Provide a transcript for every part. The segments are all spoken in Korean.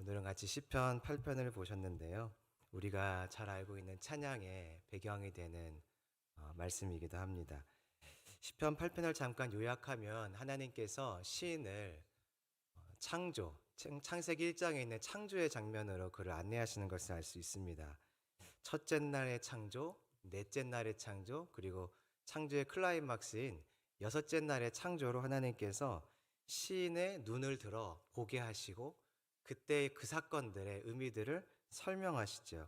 오늘은 같이 시편 8편을 보셨는데요. 우리가 잘 알고 있는 찬양의 배경이 되는 말씀이기도 합니다. 시편 8편을 잠깐 요약하면 하나님께서 시인을 창조, 창세기 1장에 있는 창조의 장면으로 그를 안내하시는 것을 알 수 있습니다. 첫째 날의 창조, 넷째 날의 창조, 그리고 창조의 클라이막스인 여섯째 날의 창조로 하나님께서 시인의 눈을 들어 보게 하시고 그때의 그 사건들의 의미들을 설명하시죠.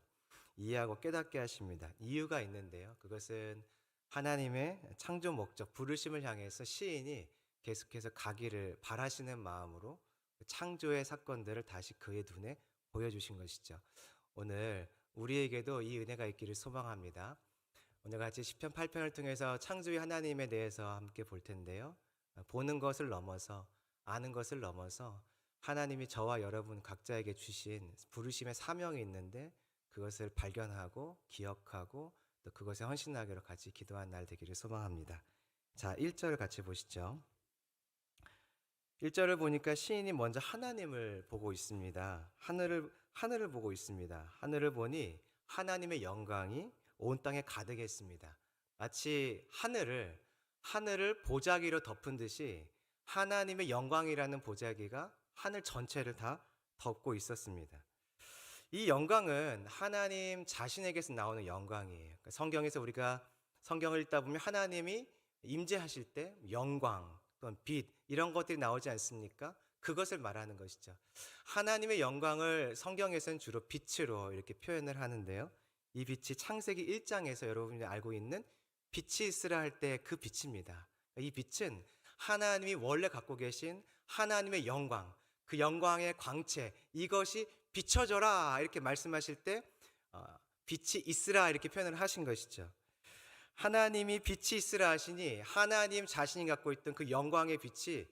이해하고 깨닫게 하십니다. 이유가 있는데요. 그것은 하나님의 창조 목적, 부르심을 향해서 시인이 계속해서 가기를 바라시는 마음으로 그 창조의 사건들을 다시 그의 눈에 보여주신 것이죠. 오늘 우리에게도 이 은혜가 있기를 소망합니다. 오늘 같이 시편 8편을 통해서 창조의 하나님에 대해서 함께 볼 텐데요. 보는 것을 넘어서, 아는 것을 넘어서 하나님이 저와 여러분 각자에게 주신 부르심의 사명이 있는데 그것을 발견하고 기억하고 또 그것에 헌신하기로 같이 기도한 날 되기를 소망합니다. 자, 1절 같이 보시죠. 1절을 보니까 시인이 먼저 하나님을 보고 있습니다. 하늘을 보고 있습니다. 하늘을 보니 하나님의 영광이 온 땅에 가득했습니다. 마치 하늘을 보자기로 덮은 듯이 하나님의 영광이라는 보자기가 하늘 전체를 다 덮고 있었습니다. 이 영광은 하나님 자신에게서 나오는 영광이에요. 그러니까 성경에서 우리가 성경을 읽다 보면 하나님이 임재하실 때 영광 또는 빛 이런 것들이 나오지 않습니까? 그것을 말하는 것이죠. 하나님의 영광을 성경에서는 주로 빛으로 이렇게 표현을 하는데요. 이 빛이 창세기 1장에서 여러분이 알고 있는 빛이 있으라 할 때 그 빛입니다. 이 빛은 하나님이 원래 갖고 계신 하나님의 영광, 그 영광의 광채, 이것이 비춰져라 이렇게 말씀하실 때 빛이 있으라 이렇게 표현을 하신 것이죠. 하나님이 빛이 있으라 하시니 하나님 자신이 갖고 있던 그 영광의 빛이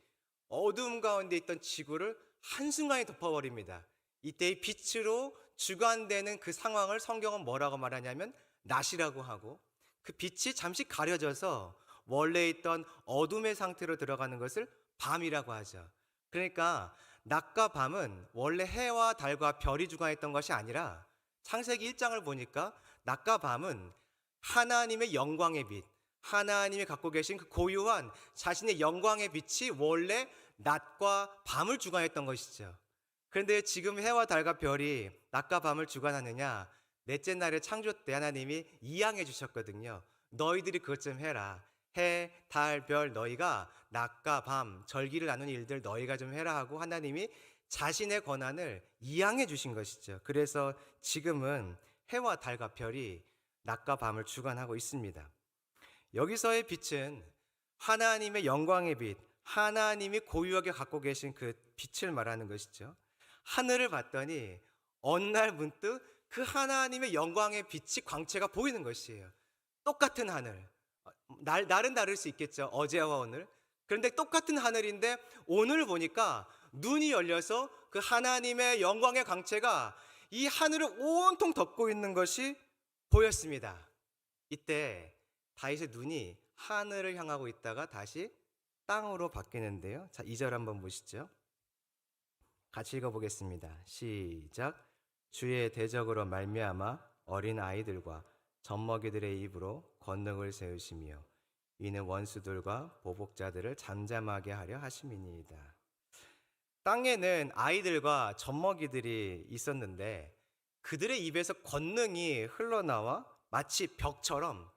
어두움 가운데 있던 지구를 한순간에 덮어버립니다. 이때의 빛으로 주관되는 그 상황을 성경은 뭐라고 말하냐면 낮이라고 하고, 그 빛이 잠시 가려져서 원래 있던 어둠의 상태로 들어가는 것을 밤이라고 하죠. 그러니까 낮과 밤은 원래 해와 달과 별이 주관했던 것이 아니라 창세기 1장을 보니까 낮과 밤은 하나님의 영광의 빛, 하나님이 갖고 계신 그 고유한 자신의 영광의 빛이 원래 낮과 밤을 주관했던 것이죠. 그런데 지금 해와 달과 별이 낮과 밤을 주관하느냐? 넷째 날의 창조 때 하나님이 이양해 주셨거든요. 너희들이 그것 좀 해라. 해, 달, 별 너희가 낮과 밤 절기를 나누는 일들 너희가 좀 해라 하고 하나님이 자신의 권한을 이양해 주신 것이죠. 그래서 지금은 해와 달과 별이 낮과 밤을 주관하고 있습니다. 여기서의 빛은 하나님의 영광의 빛, 하나님이 고유하게 갖고 계신 그 빛을 말하는 것이죠. 하늘을 봤더니 어느 날 문득 그 하나님의 영광의 빛이 광채가 보이는 것이에요. 똑같은 하늘. 날은 다를 수 있겠죠. 어제와 오늘. 그런데 똑같은 하늘인데 오늘 보니까 눈이 열려서 그 하나님의 영광의 광채가 이 하늘을 온통 덮고 있는 것이 보였습니다. 이때 다윗의 눈이 하늘을 향하고 있다가 다시 땅으로 바뀌는데요. 자, 2절 한번 보시죠. 같이 읽어보겠습니다. 시작. 주의 대적으로 말미암아 어린 아이들과 젖먹이들의 입으로 권능을 세우시며 이는 원수들과 보복자들을 잠잠하게 하려 하심이니이다. 땅에는 아이들과 젖먹이들이 있었는데 그들의 입에서 권능이 흘러나와 마치 벽처럼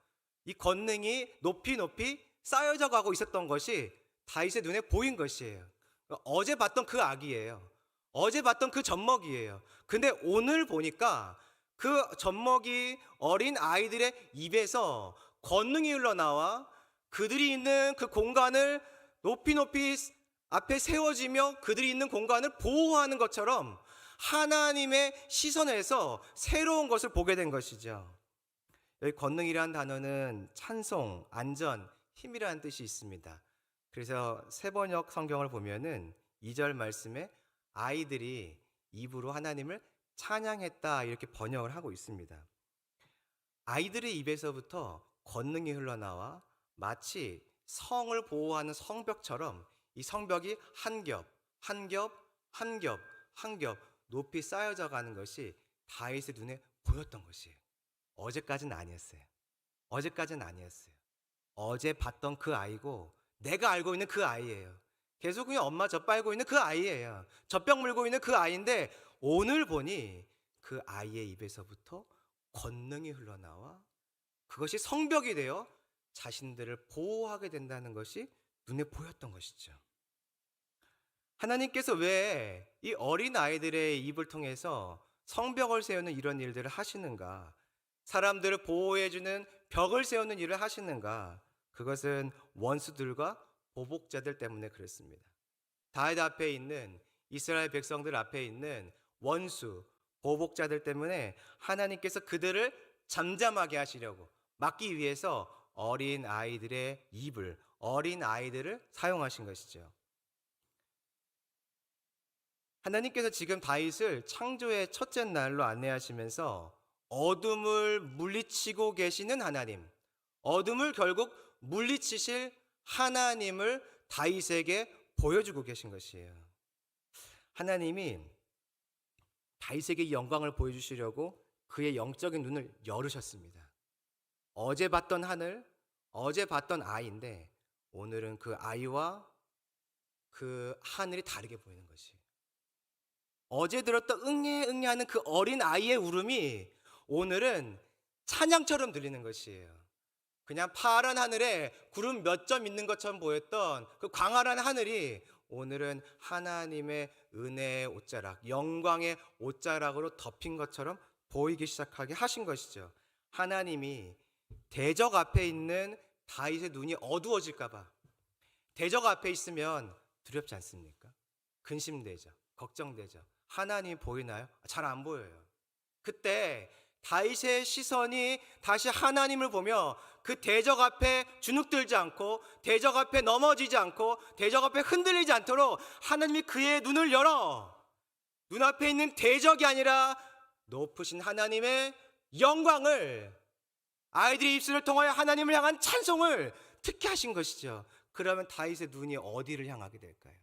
이 권능이 높이 높이 쌓여져 가고 있었던 것이 다윗의 눈에 보인 것이에요. 어제 봤던 그 아기예요. 어제 봤던 그 젖먹이에요. 근데 오늘 보니까 그 젖먹이 어린 아이들의 입에서 권능이 흘러나와 그들이 있는 그 공간을 높이 높이 앞에 세워지며 그들이 있는 공간을 보호하는 것처럼 하나님의 시선에서 새로운 것을 보게 된 것이죠. 여기 권능이라는 단어는 찬송, 안전, 힘이라는 뜻이 있습니다. 그래서 세번역 성경을 보면은 2절 말씀에 아이들이 입으로 하나님을 찬양했다 이렇게 번역을 하고 있습니다. 아이들의 입에서부터 권능이 흘러나와 마치 성을 보호하는 성벽처럼 이 성벽이 한 겹, 한 겹, 한 겹, 한 겹 높이 쌓여져 가는 것이 다윗의 눈에 보였던 것이에요. 어제까지는 아니었어요. 어제까지는 아니었어요. 어제 봤던 그 아이고 내가 알고 있는 그 아이예요. 계속 그냥 엄마 젖 빨고 있는 그 아이예요. 젖병 물고 있는 그 아이인데 오늘 보니 그 아이의 입에서부터 권능이 흘러나와 그것이 성벽이 되어 자신들을 보호하게 된다는 것이 눈에 보였던 것이죠. 하나님께서 왜 이 어린 아이들의 입을 통해서 성벽을 세우는 이런 일들을 하시는가? 사람들을 보호해주는 벽을 세우는 일을 하시는가? 그것은 원수들과 보복자들 때문에 그렇습니다. 다윗 앞에 있는 이스라엘 백성들 앞에 있는 원수, 보복자들 때문에 하나님께서 그들을 잠잠하게 하시려고 막기 위해서 어린 아이들의 입을, 어린 아이들을 사용하신 것이죠. 하나님께서 지금 다윗을 창조의 첫째 날로 안내하시면서 어둠을 물리치고 계시는 하나님, 어둠을 결국 물리치실 하나님을 다윗에게 보여주고 계신 것이에요. 하나님이 다윗에게 이 영광을 보여주시려고 그의 영적인 눈을 열으셨습니다. 어제 봤던 하늘, 어제 봤던 아이인데 오늘은 그 아이와 그 하늘이 다르게 보이는 것이에요. 어제 들었던 응애응애하는 그 어린 아이의 울음이 오늘은 찬양처럼 들리는 것이에요. 그냥 파란 하늘에 구름 몇 점 있는 것처럼 보였던 그 광활한 하늘이 오늘은 하나님의 은혜의 옷자락, 영광의 옷자락으로 덮인 것처럼 보이기 시작하게 하신 것이죠. 하나님이 대적 앞에 있는 다윗의 눈이 어두워질까 봐. 대적 앞에 있으면 두렵지 않습니까? 근심되죠. 걱정되죠. 하나님 보이나요? 잘 안 보여요. 그때 다윗의 시선이 다시 하나님을 보며 그 대적 앞에 주눅들지 않고 대적 앞에 넘어지지 않고 대적 앞에 흔들리지 않도록 하나님이 그의 눈을 열어 눈앞에 있는 대적이 아니라 높으신 하나님의 영광을 아이들의 입술을 통하여 하나님을 향한 찬송을 듣게 하신 것이죠. 그러면 다윗의 눈이 어디를 향하게 될까요?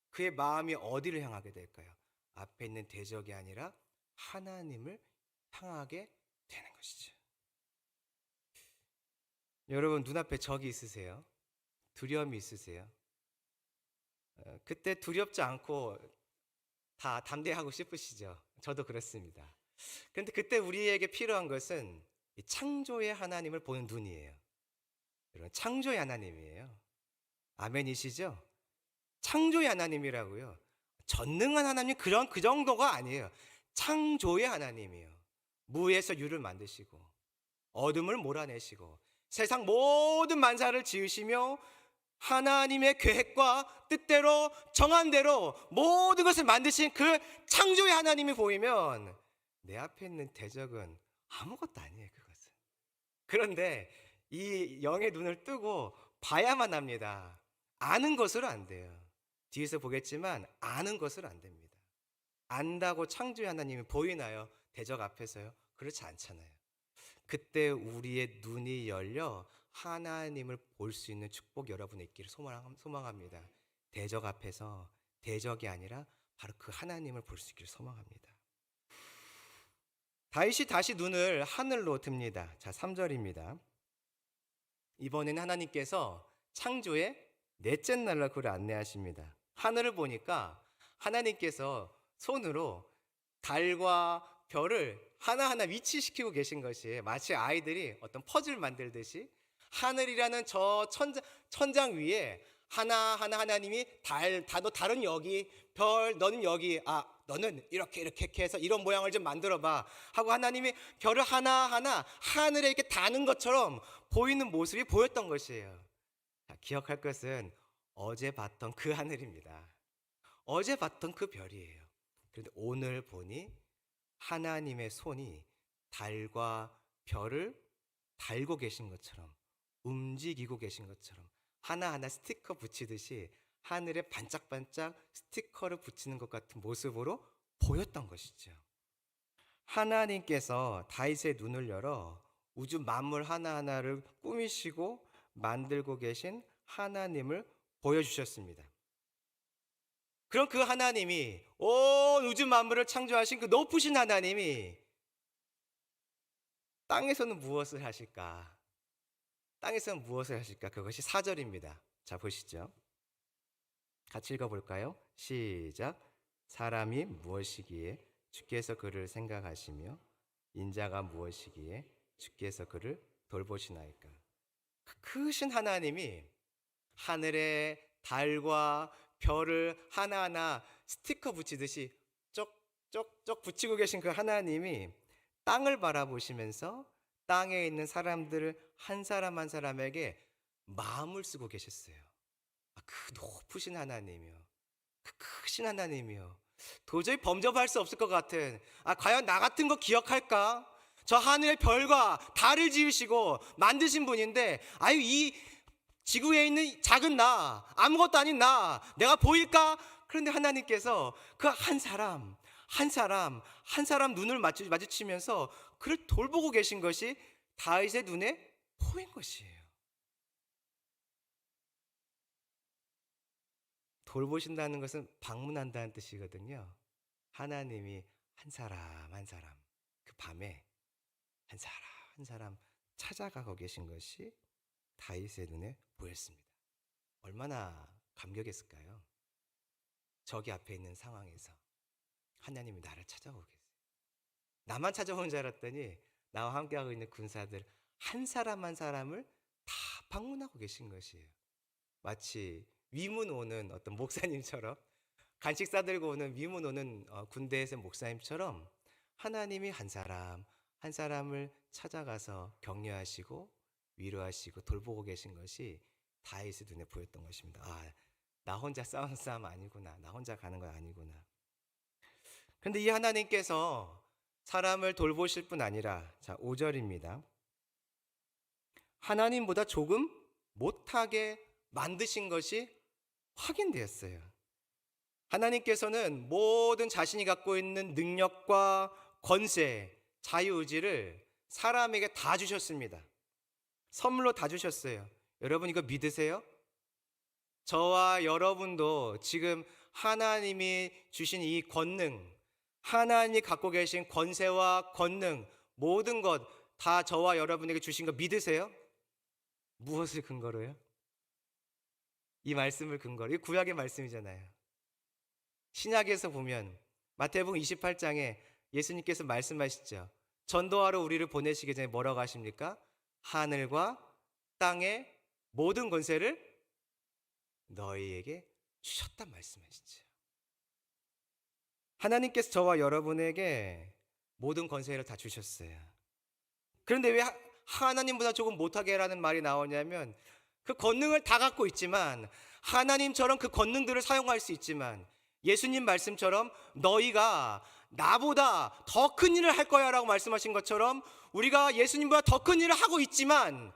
그의 마음이 어디를 향하게 될까요? 앞에 있는 대적이 아니라 하나님을 향하게 되는 것이죠. 여러분 눈앞에 적이 있으세요? 두려움이 있으세요? 그때 두렵지 않고 다 담대하고 싶으시죠? 저도 그렇습니다. 그런데 그때 우리에게 필요한 것은 이 창조의 하나님을 보는 눈이에요. 여러분 창조의 하나님이에요. 아멘이시죠? 창조의 하나님이라고요. 전능한 하나님 그 정도가 아니에요. 창조의 하나님이에요. 무에서 유를 만드시고 어둠을 몰아내시고 세상 모든 만사를 지으시며 하나님의 계획과 뜻대로 정한 대로 모든 것을 만드신 그 창조의 하나님이 보이면 내 앞에 있는 대적은 아무것도 아니에요. 그것은. 그런데 이 영의 눈을 뜨고 봐야만 합니다. 아는 것으로 안 돼요. 뒤에서 보겠지만 아는 것으로 안 됩니다. 안다고 창조의 하나님이 보이나요? 대적 앞에서요? 그렇지 않잖아요. 그때 우리의 눈이 열려 하나님을 볼 수 있는 축복 여러분에 있기를 소망합니다. 대적 앞에서 대적이 아니라 바로 그 하나님을 볼 수 있기를 소망합니다. 다윗이 다시 눈을 하늘로 듭니다. 자, 3절입니다. 이번에는 하나님께서 창조의 넷째 날로 그를 안내하십니다. 하늘을 보니까 하나님께서 손으로 달과 별을 하나하나 위치시키고 계신 것이 마치 아이들이 어떤 퍼즐 만들듯이 하늘이라는 저 천장 위에 하나하나 하나님이 너 다른 여기, 별 너는 여기, 너는 이렇게 해서 이런 모양을 좀 만들어봐 하고 하나님이 별을 하나하나 하늘에 이렇게 다는 것처럼 보이는 모습이 보였던 것이에요. 자, 기억할 것은 어제 봤던 그 하늘입니다. 어제 봤던 그 별이에요. 그런데 오늘 보니 하나님의 손이 달과 별을 달고 계신 것처럼 움직이고 계신 것처럼 하나하나 스티커 붙이듯이 하늘에 반짝반짝 스티커를 붙이는 것 같은 모습으로 보였던 것이죠. 하나님께서 다윗의 눈을 열어 우주 만물 하나하나를 꾸미시고 만들고 계신 하나님을 보여주셨습니다. 그럼 그 하나님이 온 우주 만물을 창조하신 그 높으신 하나님이 땅에서는 무엇을 하실까? 땅에서는 무엇을 하실까? 그것이 4절입니다. 자, 보시죠. 같이 읽어볼까요? 시작. 사람이 무엇이기에 주께서 그를 생각하시며 인자가 무엇이기에 주께서 그를 돌보시나이까. 그 크신 하나님이 하늘에 달과 별을 하나하나 스티커 붙이듯이 쪽쪽쪽 붙이고 계신 그 하나님이 땅을 바라보시면서 땅에 있는 사람들을 한 사람 한 사람에게 마음을 쓰고 계셨어요. 그 높으신 하나님이요, 그 크신 하나님이요, 도저히 범접할 수 없을 것 같은, 과연 나 같은 거 기억할까? 저 하늘의 별과 달을 지으시고 만드신 분인데, 이 지구에 있는 작은 나, 아무것도 아닌 나, 내가 보일까? 그런데 하나님께서 그 한 사람, 한 사람, 한 사람 눈을 마주치면서 그를 돌보고 계신 것이 다윗의 눈에 보인 것이에요. 돌보신다는 것은 방문한다는 뜻이거든요. 하나님이 한 사람 한 사람, 그 밤에 한 사람 한 사람 찾아가고 계신 것이 다윗의 눈에 보였습니다. 얼마나 감격했을까요? 저기 앞에 있는 상황에서 하나님이 나를 찾아오고 계세요. 나만 찾아오는 줄 알았더니 나와 함께하고 있는 군사들 한 사람 한 사람을 다 방문하고 계신 것이에요. 마치 위문 오는 어떤 목사님처럼, 간식 싸들고 오는 위문 오는 군대에서 목사님처럼 하나님이 한 사람 한 사람을 찾아가서 격려하시고 위로하시고 돌보고 계신 것이 다윗의 눈에 보였던 것입니다. 나 혼자 싸우는 싸움 아니구나. 나 혼자 가는 건 아니구나. 그런데 이 하나님께서 사람을 돌보실 뿐 아니라, 자, 5절입니다. 하나님보다 조금 못하게 만드신 것이 확인되었어요. 하나님께서는 모든 자신이 갖고 있는 능력과 권세, 자유의지를 사람에게 다 주셨습니다. 선물로 다 주셨어요. 여러분 이거 믿으세요? 저와 여러분도 지금 하나님이 주신 이 권능, 하나님이 갖고 계신 권세와 권능, 모든 것 다 저와 여러분에게 주신 거 믿으세요? 무엇을 근거로요? 이 말씀을 근거로, 이 구약의 말씀이잖아요. 신약에서 보면 마태복음 28장에 예수님께서 말씀하시죠. 전도하러 우리를 보내시기 전에 뭐라고 하십니까? 하늘과 땅의 모든 권세를 너희에게 주셨단 말씀하시죠. 하나님께서 저와 여러분에게 모든 권세를 다 주셨어요. 그런데 왜 하나님보다 조금 못하게 라는 말이 나오냐면, 그 권능을 다 갖고 있지만, 하나님처럼 그 권능들을 사용할 수 있지만, 예수님 말씀처럼 너희가 나보다 더 큰 일을 할 거야 라고 말씀하신 것처럼 우리가 예수님보다 더 큰 일을 하고 있지만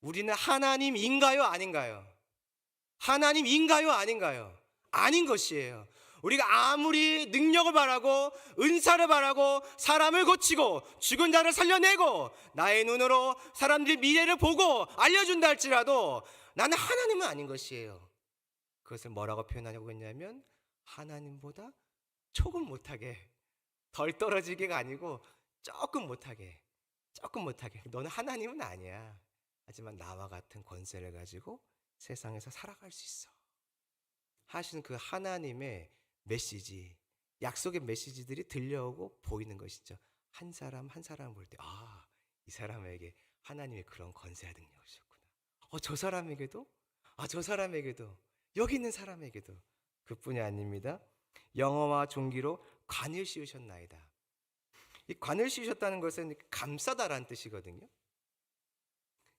우리는 하나님인가요 아닌가요? 하나님인가요 아닌가요? 아닌 것이에요. 우리가 아무리 능력을 바라고 은사를 바라고 사람을 고치고 죽은 자를 살려내고 나의 눈으로 사람들이 미래를 보고 알려준다 할지라도 나는 하나님은 아닌 것이에요. 그것을 뭐라고 표현하려고 했냐면, 하나님보다 조금 못하게, 덜 떨어지게가 아니고 조금 못하게, 조금 못하게. 너는 하나님은 아니야. 하지만 나와 같은 권세를 가지고 세상에서 살아갈 수 있어 하시는 그 하나님의 메시지, 약속의 메시지들이 들려오고 보이는 것이죠. 한 사람 한 사람 볼 때, 이 사람에게 하나님의 그런 권세와 능력을 주셨구나. 저 사람에게도, 저 사람에게도, 여기 있는 사람에게도. 그뿐이 아닙니다. 영어와 종기로 관을 씌우셨나이다. 이 관을 씌우셨다는 것은 감싸다라는 뜻이거든요.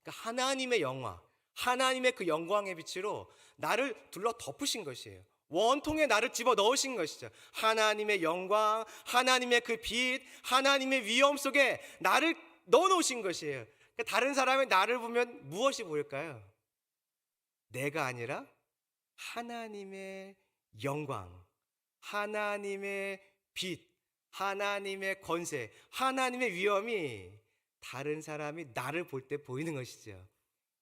그러니까 하나님의 영화, 하나님의 그 영광의 빛으로 나를 둘러 덮으신 것이에요. 원통에 나를 집어 넣으신 것이죠. 하나님의 영광, 하나님의 그 빛, 하나님의 위엄 속에 나를 넣어 놓으신 것이에요. 그러니까 다른 사람의 나를 보면 무엇이 보일까요? 내가 아니라 하나님의 영광, 하나님의 빛, 하나님의 권세, 하나님의 위엄이 다른 사람이 나를 볼 때 보이는 것이죠.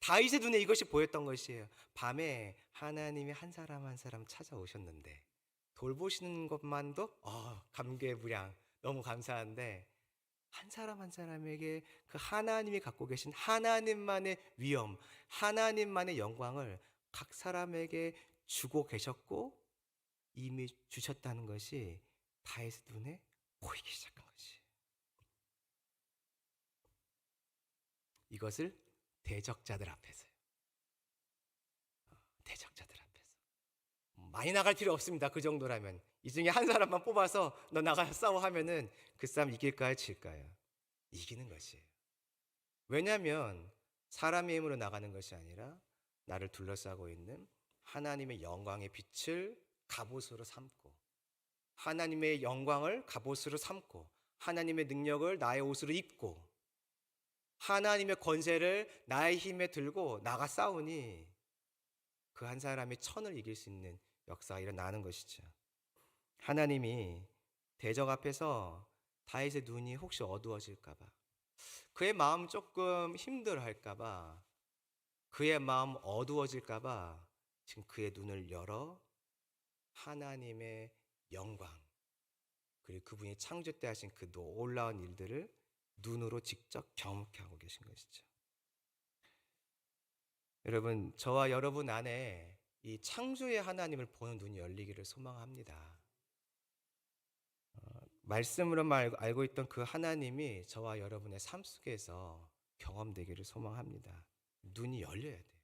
다윗의 눈에 이것이 보였던 것이에요. 밤에 하나님이 한 사람 한 사람 찾아오셨는데 돌보시는 것만도 감개무량 너무 감사한데 한 사람 한 사람에게 그 하나님이 갖고 계신 하나님만의 위엄, 하나님만의 영광을 각 사람에게 주고 계셨고 이미 주셨다는 것이 다윗의 눈에 보이기 시작한 것이. 이것을 대적자들 앞에서요. 대적자들 앞에서. 많이 나갈 필요 없습니다. 그 정도라면. 이 중에 한 사람만 뽑아서 너 나가서 싸워 하면은 그 싸움 이길까요? 질까요? 이기는 것이에요. 왜냐하면 사람의 힘으로 나가는 것이 아니라 나를 둘러싸고 있는 하나님의 영광의 빛을 갑옷으로 삼고 하나님의 영광을 갑옷으로 삼고 하나님의 능력을 나의 옷으로 입고 하나님의 권세를 나의 힘에 들고 나가 싸우니 그 한 사람이 천을 이길 수 있는 역사가 일어나는 것이죠. 하나님이 대적 앞에서 다윗의 눈이 혹시 어두워질까 봐, 그의 마음 조금 힘들어할까 봐, 그의 마음 어두워질까 봐 지금 그의 눈을 열어 하나님의 영광, 그리고 그분이 창조 때 하신 그 놀라운 일들을 눈으로 직접 경험케 하고 계신 것이죠. 여러분, 저와 여러분 안에 이 창조의 하나님을 보는 눈이 열리기를 소망합니다. 말씀으로만 알고 있던 그 하나님이 저와 여러분의 삶 속에서 경험되기를 소망합니다. 눈이 열려야 돼요.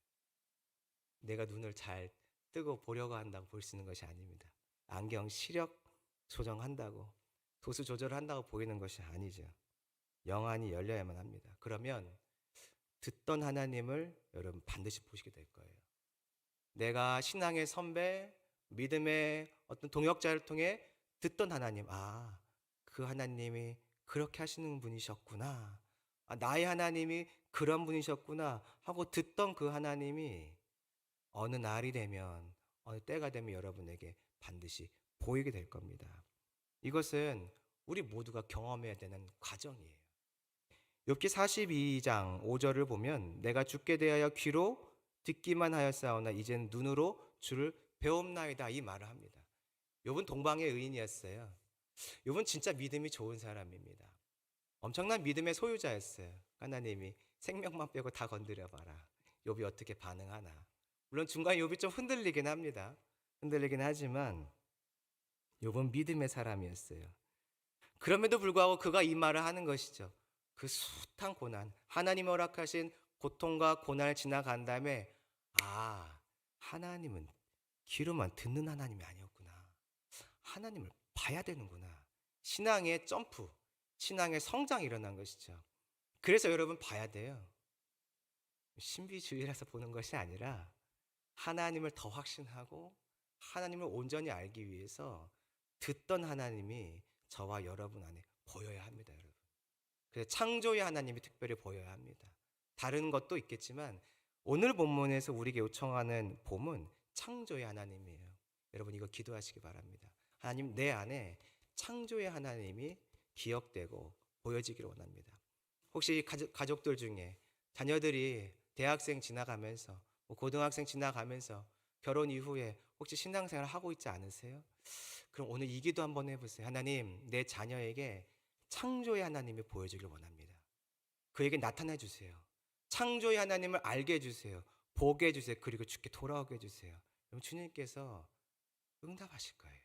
내가 눈을 잘 뜨고 보려고 한다고 볼 수 있는 것이 아닙니다. 안경 시력 조정한다고, 도수 조절한다고 보이는 것이 아니죠. 영안이 열려야만 합니다. 그러면 듣던 하나님을 여러분 반드시 보시게 될 거예요. 내가 신앙의 선배, 믿음의 어떤 동역자를 통해 듣던 하나님, 그 하나님이 그렇게 하시는 분이셨구나. 나의 하나님이 그런 분이셨구나 하고 듣던 그 하나님이 어느 날이 되면, 어느 때가 되면 여러분에게 반드시 보이게 될 겁니다. 이것은 우리 모두가 경험해야 되는 과정이에요. 욥기 42장 5절을 보면 내가 주께 대하여 귀로 듣기만 하였사오나 이젠 눈으로 주를 배움나이다, 이 말을 합니다. 욥은 동방의 의인이었어요. 욥은 진짜 믿음이 좋은 사람입니다. 엄청난 믿음의 소유자였어요. 하나님이 생명만 빼고 다 건드려봐라, 욥이 어떻게 반응하나. 물론 중간에 욥이 좀 흔들리긴 합니다. 흔들리긴 하지만 욥은 믿음의 사람이었어요. 그럼에도 불구하고 그가 이 말을 하는 것이죠. 그 숱한 고난, 하나님이 허락하신 고통과 고난을 지나간 다음에 하나님은 귀로만 듣는 하나님이 아니었구나. 하나님을 봐야 되는구나. 신앙의 점프, 신앙의 성장이 일어난 것이죠. 그래서 여러분 봐야 돼요. 신비주의라서 보는 것이 아니라 하나님을 더 확신하고 하나님을 온전히 알기 위해서 듣던 하나님이 저와 여러분 안에 보여야 합니다, 여러분. 그래서 창조의 하나님이 특별히 보여야 합니다. 다른 것도 있겠지만 오늘 본문에서 우리에게 요청하는 봄은 창조의 하나님이에요. 여러분 이거 기도하시기 바랍니다. 하나님, 내 안에 창조의 하나님이 기억되고 보여지기를 원합니다. 혹시 가족들 중에 자녀들이 대학생 지나가면서 고등학생 지나가면서 결혼 이후에 혹시 신앙생활 하고 있지 않으세요? 그럼 오늘 이 기도 한번 해보세요. 하나님, 내 자녀에게 창조의 하나님이 보여주길 원합니다. 그에게 나타내 주세요. 창조의 하나님을 알게 해주세요. 보게 해주세요. 그리고 주께 돌아오게 해주세요. 그럼 주님께서 응답하실 거예요.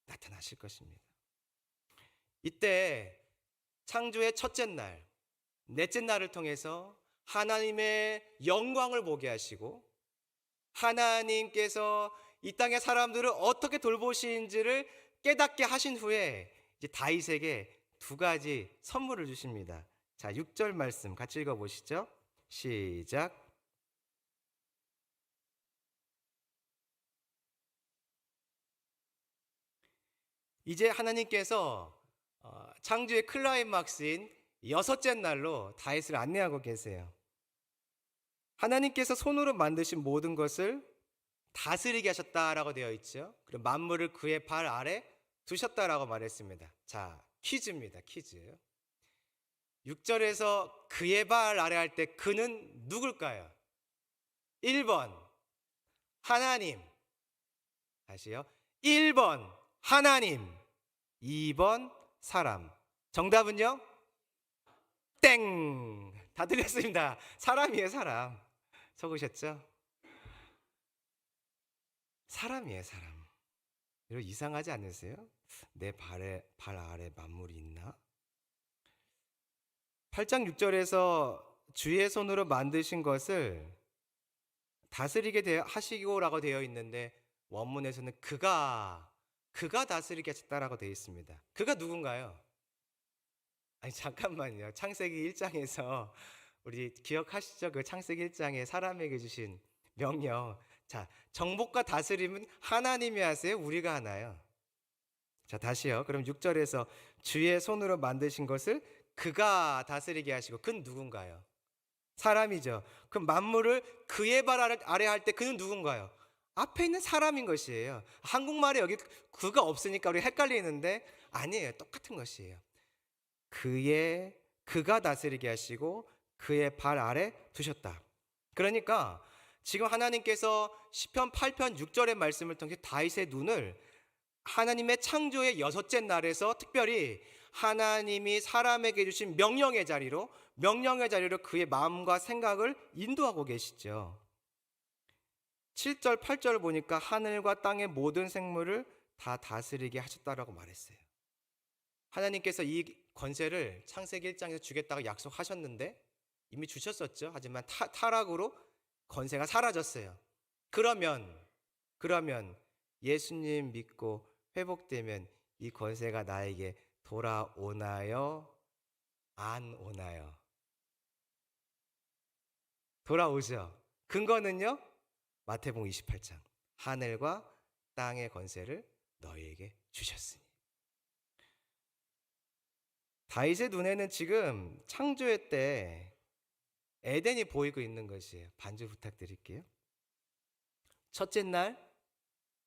나타나실 것입니다. 이때 창조의 첫째 날, 넷째 날을 통해서 하나님의 영광을 보게 하시고 하나님께서 이 땅의 사람들을 어떻게 돌보시는지를 깨닫게 하신 후에 이제 다윗에게 두 가지 선물을 주십니다. 자, 6절 말씀 같이 읽어보시죠. 시작. 이제 하나님께서 창조의 클라이막스인 여섯째 날로 다윗을 안내하고 계세요. 하나님께서 손으로 만드신 모든 것을 다스리게 하셨다라고 되어 있죠. 그리고 만물을 그의 발 아래 두셨다라고 말했습니다. 자, 퀴즈입니다. 퀴즈. 6절에서 그의 발 아래 할 때 그는 누굴까요? 1번 하나님. 다시요. 1번 하나님, 2번 사람. 정답은요? 땡! 다 드렸습니다. 사람이에요, 사람. 적으셨죠? 사람이에요, 사람. 여러분 이상하지 않으세요? 내 발 아래 만물이 있나? 8장 6절에서 주의 손으로 만드신 것을 다스리게 하시고라고 되어 있는데 원문에서는 그가 다스리게 하셨다라고 되어 있습니다. 그가 누군가요? 아니 잠깐만요. 창세기 1장에서 우리 기억하시죠? 그 창세기 1장에 사람에게 주신 명령. 자, 정복과 다스림은 하나님이 하세요? 우리가 하나요? 자, 다시요. 그럼 6절에서 주의 손으로 만드신 것을 그가 다스리게 하시고, 그는 누군가요? 사람이죠. 그럼 만물을 그의 발 아래 할 때 그는 누군가요? 앞에 있는 사람인 것이에요. 한국말에 여기 그가 없으니까 우리 헷갈리는데 아니에요. 똑같은 것이에요. 그가 다스리게 하시고 그의 발 아래 두셨다. 그러니까 지금 하나님께서 시편 8편 6절의 말씀을 통해 다윗의 눈을 하나님의 창조의 6째 날에서 특별히 하나님이 사람에게 주신 명령의 자리로 그의 마음과 생각을 인도하고 계시죠. 7절 8절을 보니까 하늘과 땅의 모든 생물을 다 다스리게 하셨다라고 말했어요. 하나님께서 이 권세를 창세기 1장에서 주겠다고 약속하셨는데 이미 주셨었죠. 하지만 타락으로 권세가 사라졌어요. 그러면 예수님 믿고 회복되면 이 권세가 나에게 돌아오나요? 안 오나요? 돌아오죠. 근거는요? 마태복음 28장. 하늘과 땅의 권세를 너희에게 주셨으니. 다윗의 눈에는 지금 창조의 때 에덴이 보이고 있는 것이에요. 반주 부탁드릴게요. 첫째 날,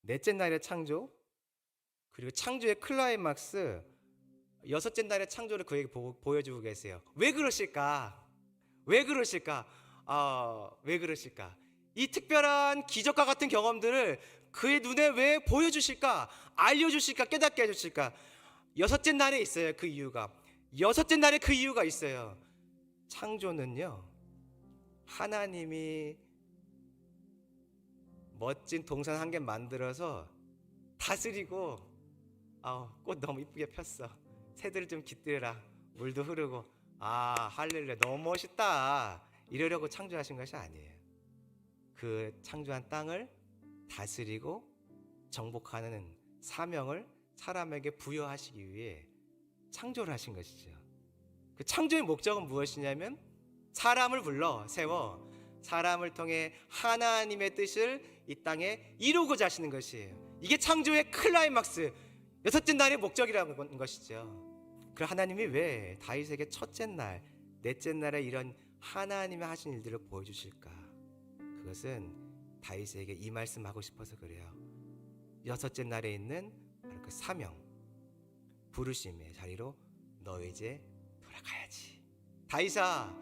넷째 날의 창조, 그리고 창조의 클라이막스, 6째 날의 창조를 그에게 보여주고 계세요. 왜 그러실까? 왜 그러실까? 왜 그러실까? 이 특별한 기적과 같은 경험들을 그의 눈에 왜 보여주실까? 알려주실까? 깨닫게 해주실까? 6째 날에 있어요. 그 이유가. 6째 날에 그 이유가 있어요. 창조는요, 하나님이 멋진 동산 한 개 만들어서 다스리고, 꽃 너무 이쁘게 폈어. 새들을 좀 깃들여라. 물도 흐르고, 할렐루야, 너무 멋있다. 이러려고 창조하신 것이 아니에요. 그 창조한 땅을 다스리고 정복하는 사명을 사람에게 부여하시기 위해 창조를 하신 것이죠. 그 창조의 목적은 무엇이냐면 사람을 세워 사람을 통해 하나님의 뜻을 이 땅에 이루고자 하시는 것이에요. 이게 창조의 클라이막스, 6째 날의 목적이라는 것이죠. 그 하나님이 왜 다윗에게 첫째 날, 넷째 날에 이런 하나님의 하신 일들을 보여주실까? 그것은 다윗에게 이 말씀하고 싶어서 그래요. 6째 날에 있는 바로 그 사명, 부르심의 자리로 너 이제 돌아가야지. 다윗아,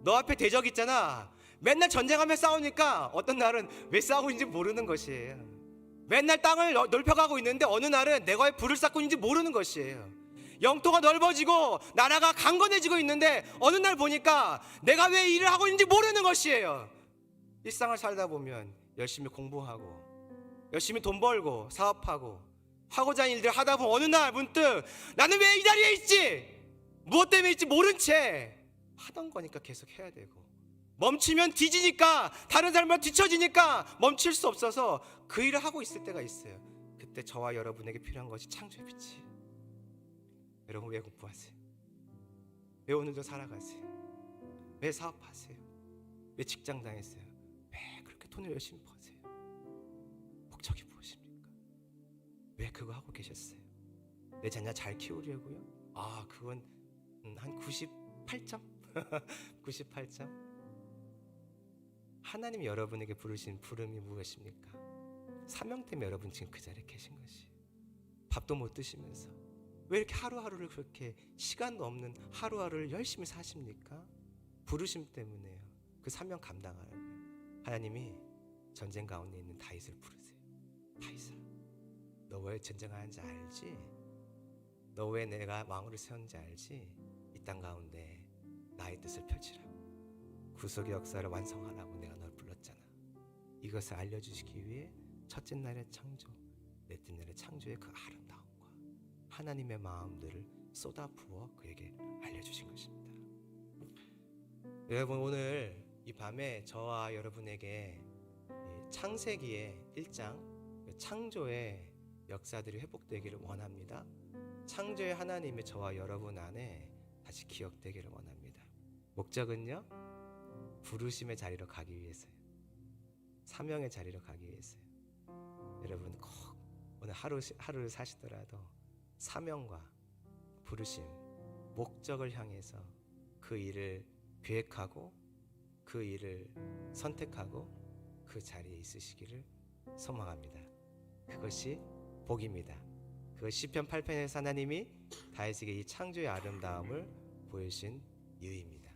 너 앞에 대적 있잖아. 맨날 전쟁하며 싸우니까 어떤 날은 왜 싸우고 있는지 모르는 것이에요. 맨날 땅을 넓혀가고 있는데 어느 날은 내가 왜 불을 쌓고 있는지 모르는 것이에요. 영토가 넓어지고 나라가 강건해지고 있는데 어느 날 보니까 내가 왜 일을 하고 있는지 모르는 것이에요. 일상을 살다 보면 열심히 공부하고 열심히 돈 벌고 사업하고 하고자 하는 일들 하다 보면 어느 날 문득 나는 왜 이 자리에 있지? 무엇 때문에 있지 모른 채 하던 거니까 계속 해야 되고, 멈추면 뒤지니까, 다른 사람과 뒤처지니까 멈출 수 없어서 그 일을 하고 있을 때가 있어요. 그때 저와 여러분에게 필요한 것이 창조의 빛이. 여러분 왜 공부하세요? 왜 오늘도 살아가세요? 왜 사업하세요? 왜 직장 다니세요? 왜 그렇게 돈을 열심히 버세요? 목적이 무엇입니까? 왜 그거 하고 계셨어요? 내 자녀 잘 키우려고요? 그건 한 98점? 98점? 하나님이 여러분에게 부르신 부름이 무엇입니까? 사명 때문에 여러분 지금 그 자리에 계신 것이. 밥도 못 드시면서 왜 이렇게 하루하루를 그렇게 시간도 없는 하루하루를 열심히 사십니까? 부르심 때문에요. 그 사명 감당하라고요. 하나님이 전쟁 가운데 있는 다윗을 부르세요. 다윗아, 너 왜 전쟁하는지 알지? 너 왜 내가 왕으로 세웠는지 알지? 이 땅 가운데 나의 뜻을 펼치라고, 구속의 역사를 완성하라고 내가 널 불렀잖아. 이것을 알려주시기 위해 첫째 날의 창조, 넷째 날의 창조의 그 아름다움과 하나님의 마음들을 쏟아부어 그에게 알려주신 것입니다. 여러분, 오늘 이 밤에 저와 여러분에게 이 창세기의 1장 창조의 역사들이 회복되기를 원합니다. 창조의 하나님의 저와 여러분 안에 다시 기억되기를 원합니다. 목적은요, 부르심의 자리로 가기 위해서요. 사명의 자리로 가기 위해서요. 여러분 꼭 오늘 하루를 사시더라도 사명과 부르심, 목적을 향해서 그 일을 계획하고 그 일을 선택하고 그 자리에 있으시기를 소망합니다. 그것이 복입니다. 그 시편 8편에서 하나님이 다윗에게 이 창조의 아름다움을 보여주신 이유입니다.